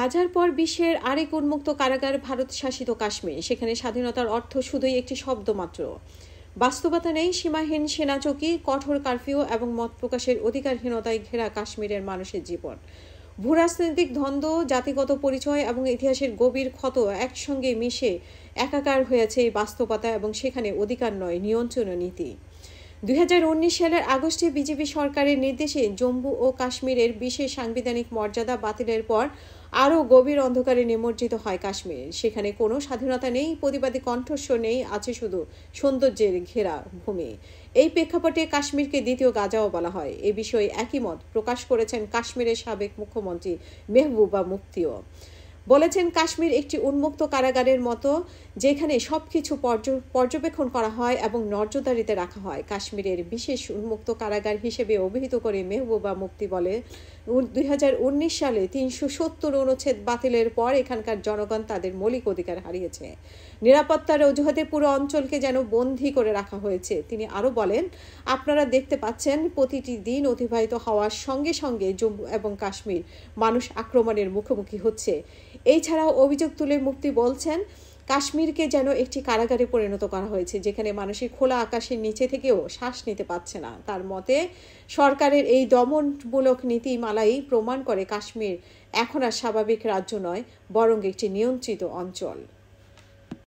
গাজার পর বিশ্বের আরেক উন্মুক্ত কারাগার ভারত শাসিত কাশ্মীর। সেখানে স্বাধীনতার অর্থ শুধুই একটি শব্দ মাত্র। বাস্তবতা নেই, সীমাহীন সেনাচৌকি, কঠোর কারফিউ এবং মত প্রকাশের অধিকারহীনতায় ঘেরা কাশ্মীরের মানুষের জীবন। ভূরাজনৈতিক দ্বন্দ্ব, জাতিগত পরিচয় এবং ইতিহাসের গভীর ক্ষত একসঙ্গে মিশে একাকার হয়েছে এই বাস্তবতা, এবং সেখানে অধিকার নয়, নিয়ন্ত্রণ নীতি। 2019 সালের আগস্টে বিজেপি সরকারের নির্দেশে জম্মু ও কাশ্মীরের বিশেষ সাংবিধানিক মর্যাদা বাতিলের পর আরও গভীর অন্ধকারে নিমজ্জিত হয় কাশ্মীর। সেখানে কোনো স্বাধীনতা নেই, প্রতিবাদী কণ্ঠস্বর নেই, আছে শুধু সৌন্দর্যের ঘেরা ভূমি। এই প্রেক্ষাপটে কাশ্মীরকে দ্বিতীয় গাজাও বলা হয়। এ বিষয়ে একই মত প্রকাশ করেছেন কাশ্মীরের সাবেক মুখ্যমন্ত্রী মেহবুবা মুফতিও। বলেছেন, কাশ্মীর একটি উন্মুক্ত কারাগারের মতো, যেখানে সবকিছু পর্যবেক্ষণ করা হয় এবং নজরদারিতে রাখা হয়। কাশ্মীরের বিশেষ উন্মুক্ত কারাগার হিসেবে অভিহিত করে মেহবুবা মুফতি বলে, 2019 সালে 370 অনুচ্ছেদ বাতিলের পর এখানকার জনগণ তাদের মৌলিক অধিকার হারিয়েছে। নিরাপত্তার অজুহাতে পুরো অঞ্চলকে যেন বন্দী করে রাখা হয়েছে। তিনি আরও বলেন, আপনারা দেখতে পাচ্ছেন, প্রতিটি দিন অতিবাহিত হওয়ার সঙ্গে সঙ্গে জম্মু এবং কাশ্মীর মানুষ আক্রমণের মুখোমুখি হচ্ছে। এছাড়াও অভিযোগ তুলে মুফতি বলছেন, কাশ্মীরকে যেন একটি কারাগারে পরিণত করা হয়েছে, যেখানে মানুষের খোলা আকাশের নিচে থেকেও শ্বাস নিতে পারছে না। তার মতে, সরকারের এই দমনমূলক নীতিমালাই প্রমাণ করে কাশ্মীর এখন আর স্বাভাবিক রাজ্য নয়, বরং একটি নিয়ন্ত্রিত অঞ্চল।